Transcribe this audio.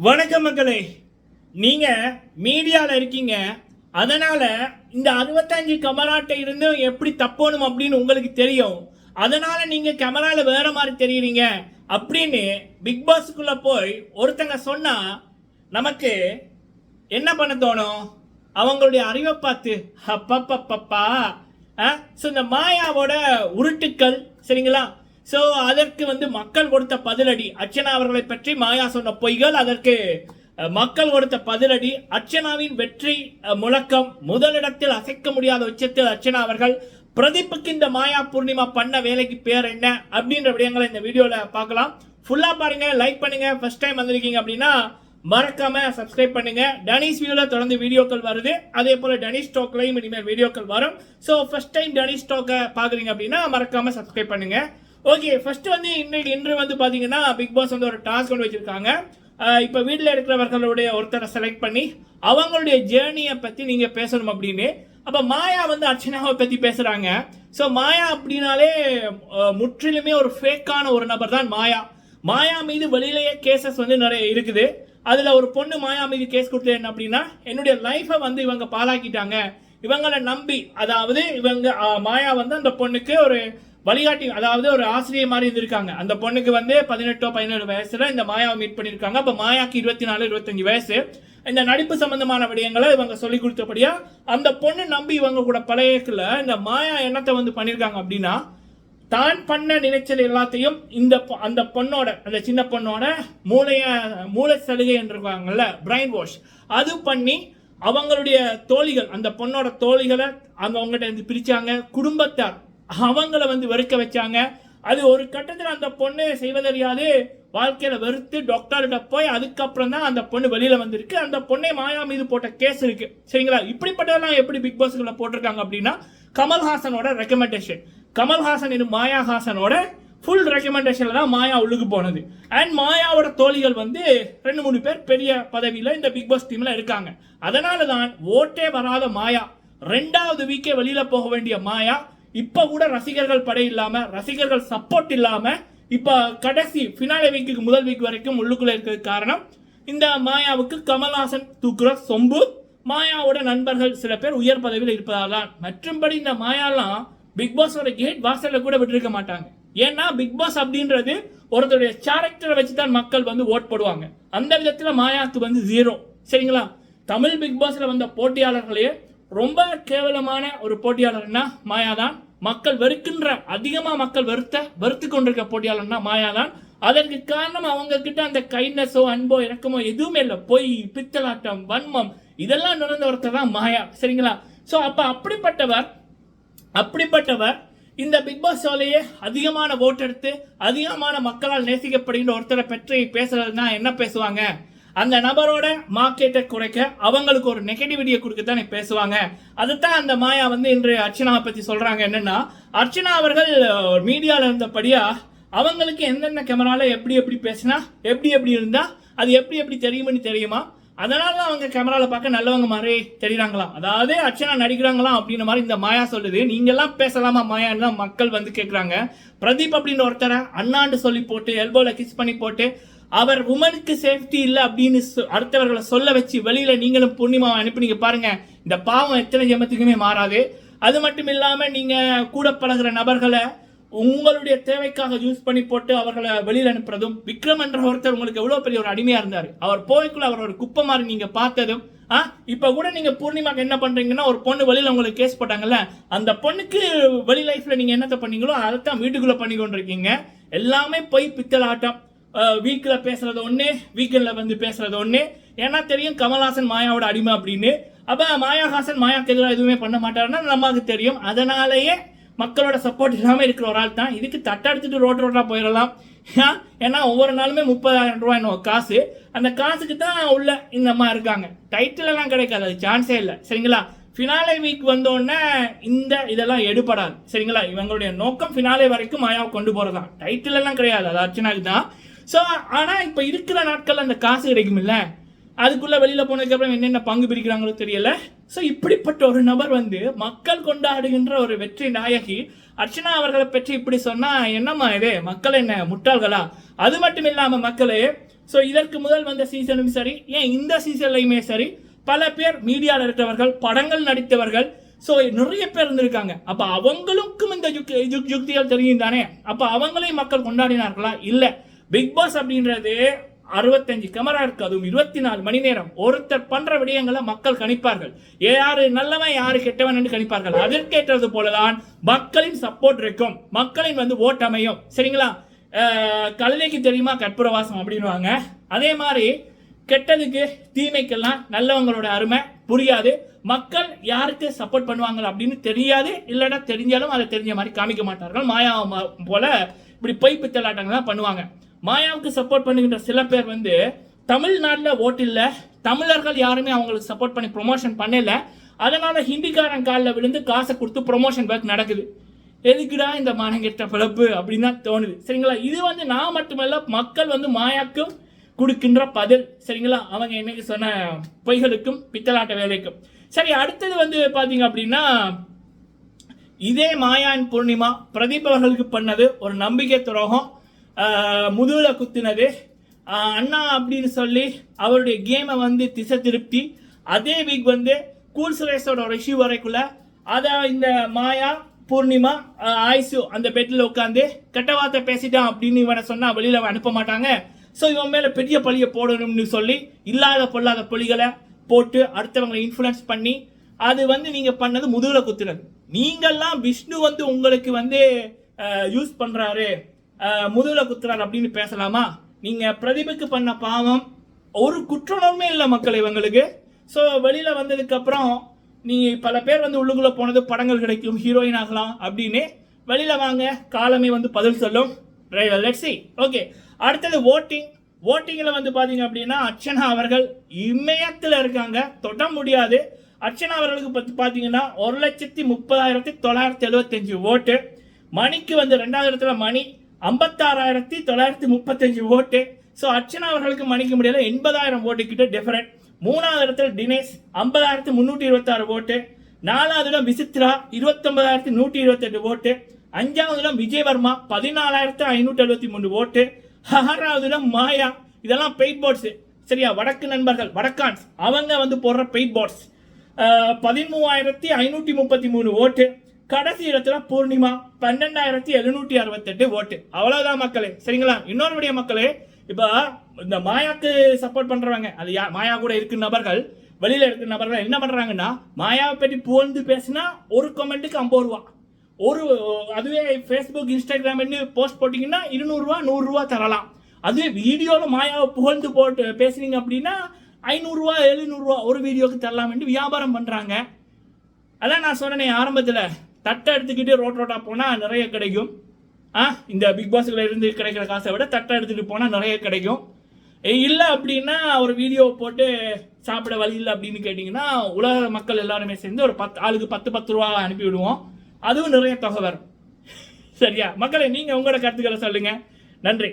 வணக்கம் மக்களே. நீங்க மீடியால இருக்கீங்க, அதனால இந்த 65 கமராட்டை இருந்து எப்படி தப்பணும் அப்படின்னு உங்களுக்கு தெரியும். அதனால நீங்க கேமரால வேற மாதிரி தெரியுறீங்க அப்படின்னு பிக் பாஸ்க்குள்ள போய் ஒருத்தங்க சொன்னா நமக்கு என்ன பண்ண தோணும்? அவங்களுடைய அறிவை பார்த்து அப்பப்பப்பப்பா. ஸோ இந்த மாயாவோட உருட்டுக்கள் சரிங்களா? ஸோ அதற்கு மக்கள் கொடுத்த பதிலடி, அர்ச்சனா அவர்களை பற்றி மாயா சொன்ன பொய்கள், அதற்கு மக்கள் கொடுத்த பதிலடி, அர்ச்சனாவின் வெற்றி முழக்கம், முதலிடத்தில் அசைக்க முடியாத உச்சத்தில் அர்ச்சனா அவர்கள், பிரதீப்புக்கு இந்த மாயா பூர்ணிமா பண்ண வேலைக்கு பேர் என்ன அப்படின்ற விடயங்களை இந்த வீடியோவில் பார்க்கலாம். ஃபுல்லாக பாருங்க, லைக் பண்ணுங்க. ஃபர்ஸ்ட் டைம் வந்திருக்கீங்க அப்படின்னா மறக்காம சப்ஸ்கிரைப் பண்ணுங்க. டனிஷ் வியூல தொடர்ந்து வீடியோக்கள் வருது, அதே போல டனிஷ் டாக்லையும் இனிமேல் வீடியோக்கள் வரும். ஸோ ஃபர்ஸ்ட் டைம் டனிஷ் டாக்கை பார்க்குறீங்க அப்படின்னா மறக்காம சப்ஸ்கிரைப் பண்ணுங்க. ஓகே, ஃபர்ஸ்ட் இன்று பாத்தீங்கன்னா பிக் பாஸ் ஒரு டாஸ்க் ஒன்று வச்சிருக்காங்க. இப்போ வீட்டில் இருக்கிறவர்களுடைய ஒருத்தரை செலக்ட் பண்ணி அவங்களுடைய ஜேர்னியை பற்றி நீங்கள் பேசணும் அப்படின்னு. அப்போ மாயா அர்ச்சனாவை பற்றி பேசுகிறாங்க. ஸோ மாயா அப்படின்னாலே முற்றிலுமே ஒரு ஃபேக்கான ஒரு நபர் தான் மாயா. மாயா மீது வெளியிலேயே கேசஸ் நிறைய இருக்குது. அதில் ஒரு பொண்ணு மாயா மீது கேஸ் கொடுத்தது என்ன அப்படின்னா, என்னுடைய லைஃப்பை இவங்க பாழாக்கிட்டாங்க, இவங்களை நம்பி. அதாவது இவங்க மாயா அந்த பொண்ணுக்கு ஒரு வழிகாட்டி, அதாவது ஒரு ஆசிரியர் மாதிரி இருந்திருக்காங்க. அந்த பொண்ணுக்கு 18-17 வயசுல இந்த மாயாவை மீட் பண்ணியிருக்காங்க. அப்போ மாயாக்கு 24-25 வயசு. இந்த நடிப்பு சம்பந்தமான விடயங்களை இவங்க சொல்லி கொடுத்தபடியா அந்த பொண்ணு நம்பி இவங்க கூட பழையக்குள்ள இந்த மாயா என்னத்தை பண்ணியிருக்காங்க அப்படின்னா, தான் பண்ண நினைச்சது எல்லாத்தையும் அந்த பொண்ணோட, அந்த சின்ன பொண்ணோட மூளை சலுகை என்றிருக்காங்கல்ல, பிரைன் வாஷ், அது பண்ணி அவங்களுடைய தோழிகள், அந்த பொண்ணோட தோழிகளை அவங்ககிட்ட இருந்து பிரிச்சாங்க. குடும்பத்தார் அவங்கள வெறுக்க வச்சாங்க. அது ஒரு கட்டத்தில் அந்த பொண்ணு செய்வதறியாது வாழ்க்கையில வெறுத்து டாக்டர்கிட்ட போய் அதுக்கப்புறம் தான் அந்த பொண்ணு வெளியில வந்திருக்கு. அந்த பொண்ணை மாயா மீது போட்ட கேஸ் இருக்கு சரிங்களா? இப்படிப்பட்டதெல்லாம் எப்படி பிக் பாஸ்க்குள்ள போட்டிருக்காங்க அப்படின்னா, கமல்ஹாசனோட ரெக்கமெண்டேஷன், கமல்ஹாசன் மாயா ஹாசனோட ஃபுல் ரெக்கமெண்டேஷன்ல தான் மாயா உள்ளுக்கு போனது. அண்ட் மாயாவோட தோழிகள் 2-3 பேர் பெரிய பதவியில இந்த பிக் பாஸ் டீம்ல இருக்காங்க. அதனால தான் ஓட்டே வராத மாயா, 2வது வீக்கே வெளியில போக வேண்டிய மாயா, இப்ப கூட ரசிகர்கள் படை இல்லாம, ரசிகர்கள் சப்போர்ட் இல்லாம, இப்ப கடைசி பினாலே வீக்கு முதல் வீக் வரைக்கும் உள்ளுக்குள்ள இருக்கிறது காரணம் இந்த மாயாவுக்கு கமல்ஹாசன் தூக்குற சொம்பு. மாயாவோட நண்பர்கள் சில பேர் உயர் பதவியில் இருப்பதால் தான். மற்றும்படி இந்த மாயாலாம் பிக் பாஸோட கேட் வாசல்ல கூட விட்டுருக்க மாட்டாங்க. ஏன்னா பிக் பாஸ் அப்படின்றது ஒருத்தருடைய கேரக்டரை வச்சுதான் மக்கள் ஓட் போடுவாங்க. அந்த விதத்துல மாயாவுக்கு 0 சரிங்களா? தமிழ் பிக் பாஸ்ல வந்த போட்டியாளர்களே ரொம்ப கேவலமான ஒரு போட்டியாளர்னா மாயா தான். மக்கள் வெறுக்கின்ற, அதிகமா மக்கள் வெறுத்து கொண்டிருக்க போட்டியாளர்னா மாயா தான். அதற்கு காரணம் அவங்க கிட்ட அந்த கைண்ட்னஸோ அன்போ இறக்கமோ எதுவுமே இல்லை. பொய், பித்தலாட்டம், வன்மம் இதெல்லாம் நடந்த ஒருத்தர் தான் மாயா சரிங்களா? ஸோ அப்ப அப்படிப்பட்டவர் இந்த பிக் பாஸ் ஷோலையே அதிகமான ஓட் எடுத்து அதிகமான மக்களால் நேசிக்கப்படுகின்ற ஒருத்தரை பற்றி பேசுறதுனா என்ன பேசுவாங்க? அந்த நபரோட மார்க்கெட்டை குறைக்க, அவங்களுக்கு ஒரு நெகட்டிவிட்டியை கொடுக்கத்தான் பேசுவாங்க. அதுதான் அந்த மாயா இன்று அர்ச்சனாவை பத்தி சொல்றாங்க. என்னன்னா, அர்ச்சனா அவர்கள் மீடியால இருந்தபடியா அவங்களுக்கு எந்தெந்த கேமரால எப்படி பேசினா, எப்படி இருந்தா அது எப்படி தெரியுமா? அதனால அவங்க கேமரால பார்க்க நல்லவங்க மாதிரி தெரியுறாங்களாம். அதாவது அர்ச்சனா நடிக்கிறாங்களாம் அப்படின்ற மாதிரி இந்த மாயா சொல்லுது. நீங்க எல்லாம் பேசலாமா மாயான்னு தான் மக்கள் கேட்குறாங்க. பிரதீப் அப்படின்ற ஒருத்தரை அண்ணாண்டு சொல்லி போட்டு, எல்போல கிஸ் பண்ணி போட்டு, அவர் உமனுக்கு சேஃப்டி இல்லை அப்படின்னு அடுத்தவர்களை சொல்ல வச்சு வெளியில நீங்களும் பூர்ணிமாவை அனுப்பினீங்க பாருங்க. இந்த பாவம் எத்தனை ஜெமத்துக்குமே மாறாது. அது மட்டும் இல்லாம நீங்க கூட பழகிற நபர்களை உங்களுடைய தேவைக்காக யூஸ் பண்ணி போட்டு அவர்களை வெளியில் அனுப்புறதும், விக்ரம் என்ற ஒருத்தர் உங்களுக்கு எவ்வளவு பெரிய ஒரு அடிமையா இருந்தாரு, அவர் போய்க்குள்ள அவர் ஒரு குப்பை மாதிரி நீங்க பார்த்ததும், இப்ப கூட நீங்க பூர்ணிமாக்கு என்ன பண்றீங்கன்னா, ஒரு பொண்ணு வெளியில உங்களுக்கு கேஸ் போட்டாங்கல்ல, அந்த பொண்ணுக்கு வெளி லைஃப்ல நீங்க என்னத்தை பண்ணீங்களோ அதைத்தான் வீட்டுக்குள்ள பண்ணி கொண்டிருக்கீங்க. எல்லாமே போய் பித்தல் ஆட்டம். வீக்கில் பேசுறது ஒன்று, வீக்கெண்டில் பேசுறது ஒன்று. ஏன்னா தெரியும் கமல்ஹாசன் மாயாவோட அடிமை அப்படின்னு. அப்போ மாயாஹாசன் மாயாவுக்கு எதிராக எதுவுமே பண்ண மாட்டாருன்னா நமக்கு தெரியும். அதனாலேயே மக்களோட சப்போர்ட் இல்லாமல் இருக்கிற ஒரு ஆள் தான். இதுக்கு தட்டடிச்சுட்டு ரோட்டா போயிடலாம். ஏன்னா ஒவ்வொரு நாளுமே 30,000 ரூபாய் என்ன காசு, அந்த காசுக்கு தான் உள்ள இந்த அம்மா இருக்காங்க. டைட்டில் எல்லாம் கிடைக்காது, அது சான்ஸே இல்லை சரிங்களா? ஃபினாலே வீக் வந்தோடனே இதெல்லாம் எடுபடாது சரிங்களா? இவங்களுடைய நோக்கம் ஃபினாலே வரைக்கும் மாயாவை கொண்டு போறதான், டைட்டில் எல்லாம் கிடையாது, அது அர்ச்சனாக்கு தான். ஸோ ஆனால் இப்போ இருக்கிற நாட்கள் அந்த காசு கிடைக்கும் இல்லை, அதுக்குள்ள வெளியில போனதுக்கப்புறம் என்னென்ன பங்கு பிரிக்கிறாங்களோ தெரியல. ஸோ இப்படிப்பட்ட ஒரு நபர் மக்கள் கொண்டாடுகின்ற ஒரு வெற்றி நாயகி அர்ச்சனா அவர்களை பற்றி இப்படி சொன்னா என்னம்மா இது? மக்கள் என்ன முட்டாள்களா? அது மட்டும் இல்லாம மக்களே, ஸோ இதற்கு முதல் வந்த சீசனும் சரி, ஏன் இந்த சீசன்லையுமே சரி, பல பேர் மீடியாவில் இருக்கிறவர்கள், படங்கள் நடித்தவர்கள், ஸோ நிறைய பேர் இருந்திருக்காங்க. அப்போ அவங்களுக்கும் இந்த யுக்திகள் தெரியும் தானே. அப்போ அவங்களையும் மக்கள் கொண்டாடினார்களா? இல்லை. பிக் பாஸ் அப்படின்றது 65 கேமரா இருக்கு, அதுவும் 24 மணி நேரம். ஒருத்தர் பண்ற விடயங்களை மக்கள் கணிப்பார்கள். யாரு நல்லவன் யாரு கெட்டவன் என்று கணிப்பார்கள். அதற்கேற்றது போலதான் மக்களின் சப்போர்ட் இருக்கும், மக்களின் ஓட் அமையும். சரிங்களா? கழுதைக்கு தெரியுமா கற்பூரவாசம் அப்படின்வாங்க. அதே மாதிரி கெட்டதுக்கு தீமைக்கெல்லாம் நல்லவங்களோட அருமை புரியாது. மக்கள் யாருக்கு சப்போர்ட் பண்ணுவாங்க அப்படின்னு தெரியாது. இல்லைன்னா தெரிஞ்சாலும் அதை தெரிஞ்ச மாதிரி காமிக்க மாட்டார்கள். மாயா போல இப்படி பொய் பித்தலாட்டங்கள் தான் பண்ணுவாங்க. மாயாவுக்கு சப்போர்ட் பண்ணுகின்ற சில பேர் தமிழ்நாட்டில் ஓட்டு இல்லை, தமிழர்கள் யாருமே அவங்களுக்கு சப்போர்ட் பண்ணி ப்ரொமோஷன் பண்ணல. அதனால ஹிந்திக்காரன் காலில் விழுந்து காசை கொடுத்து ப்ரொமோஷன் ஒர்க் நடக்குது. எதுக்குடா இந்த மானங்கெட்ட பிழப்பு அப்படின்னு தான் தோணுது. சரிங்களா? இது நான் மட்டுமல்ல, மக்கள் மாயாக்கும் கொடுக்கின்ற பதில். சரிங்களா? அவங்க என்னைக்கு சொன்ன பொய்களுக்கும் பித்தலாட்ட வேலைக்கும். சரி, அடுத்தது பார்த்தீங்க அப்படின்னா, இதே மாயா அண்ட் பூர்ணிமா பிரதீப் அவர்களுக்கு பண்ணது ஒரு நம்பிக்கை துரோகம், முதுகுல குத்தினது, அண்ணா அப்படின்னு சொல்லி அவருடைய கேமை திசை திருப்தி. அதே வீக் கூல் சுரேஷோட ஒரு இஷ்யூ வரைக்குள்ள அதை இந்த மாயா பூர்ணிமா ஆயுசு அந்த பெட்டில் உட்காந்து கெட்ட வார்த்தை பேசிட்டான் அப்படின்னு இவனை சொன்னா வெளியில அனுப்ப மாட்டாங்க. ஸோ இவன் மேல பெரிய பழியை போடணும்னு சொல்லி இல்லாத பொல்லாத பொலிகளை போட்டு அடுத்தவங்களை இன்ஃப்ளூயன்ஸ் பண்ணி அது நீங்க பண்ணது முதுகுல குத்துறது. நீங்கெல்லாம் விஷ்ணு உங்களுக்கு யூஸ் பண்றாரு, முதுகுல குத்துறாரு அப்படின்னு பேசலாமா? நீங்க பிரதீபுக்கு பண்ண பாவம் ஒரு குற்றமே இல்லை மக்கள் இவங்களுக்கு. ஸோ வெளியில வந்ததுக்கு அப்புறம் நீ பல பேர் உள்ளுக்குள்ள போனது படங்கள் கிடைக்கும், ஹீரோயின் ஆகலாம் அப்படின்னு வெளியில வாங்க, காலமே பதில் சொல்லும். Let's see. ஓகே, அடுத்தது ஓட்டிங்கில் பாத்தீங்க அப்படின்னா அர்ச்சனா அவர்கள் இமயத்தில் இருக்காங்க, தொட முடியாது. அர்ச்சனா அவர்களுக்கு பார்த்தீங்கன்னா 1,30,975 ஓட்டு. மணிக்கு 2வது இடத்துல மணி 56,935 ஓட்டு. ஸோ அர்ச்சனா அவர்களுக்கு மணிக்க முடியல, 80,000 ஓட்டு கிட்ட டிஃபரெண்ட். 3வது இடத்துல தினேஷ் 50,326 ஓட்டு. 4வது இடம் விசித்ரா 29,128 ஓட்டு. 5வது இடம் விஜயவர்மா 14,573 ஓட்டு. 6வது இடம் மாயா. இதெல்லாம் பெய்ட் போர்ட்ஸ். சரியா? வடக்கு நண்பர்கள், வடக்கான்ஸ், அவங்க போடுற பெய்ட் போர்ட்ஸ். 13,533 ஓட்டு. கடைசி இடத்துல பூர்ணிமா 12,768 ஓட்டு. அவ்வளவுதான் மக்களே. சரிங்களா? இன்னொரு விடிய மக்களே, இப்ப இந்த மாயாக்கு சப்போர்ட் பண்றவங்க, அது மாயா கூட இருக்கிற நபர்கள், வெளியில இருக்கிற நபர்கள் என்ன பண்றாங்கன்னா, மாயாவை பற்றி புகழ்ந்து பேசினா ஒரு கமெண்ட்டுக்கு 50 ரூபா, அதுவே ஃபேஸ்புக் இன்ஸ்டாகிராம் போஸ்ட் போட்டீங்கன்னா 200 ரூபா 100 ரூபா தரலாம். அதுவே வீடியோவில் மாயாவை புகழ்ந்து போட்டு பேசுனீங்க அப்படின்னா 500 ரூபா 700 ரூபா ஒரு வீடியோக்கு தரலாம் என்று வியாபாரம் பண்றாங்க. அதான் நான் சொன்னேன் ஆரம்பத்தில், தட்டை எடுத்துக்கிட்டு ரோட்டா போனால் நிறைய கிடைக்கும். இந்த பிக் பாஸ்ல இருந்து கிடைக்கிற காசை விட தட்டை எடுத்துகிட்டு போனால் நிறைய கிடைக்கும். இல்லை அப்படின்னா ஒரு வீடியோ போட்டு சாப்பிட வழி இல்லை அப்படின்னு கேட்டிங்கன்னா உலக மக்கள் எல்லாருமே சேர்ந்து ஒரு 10 ஆளுக்கு 10 ரூபா அனுப்பி விடுவோம். அதுவும் நிறைய தொகை வரும். சரியா மக்களே? நீங்கள் உங்களோட கருத்துக்களை சொல்லுங்கள். நன்றி.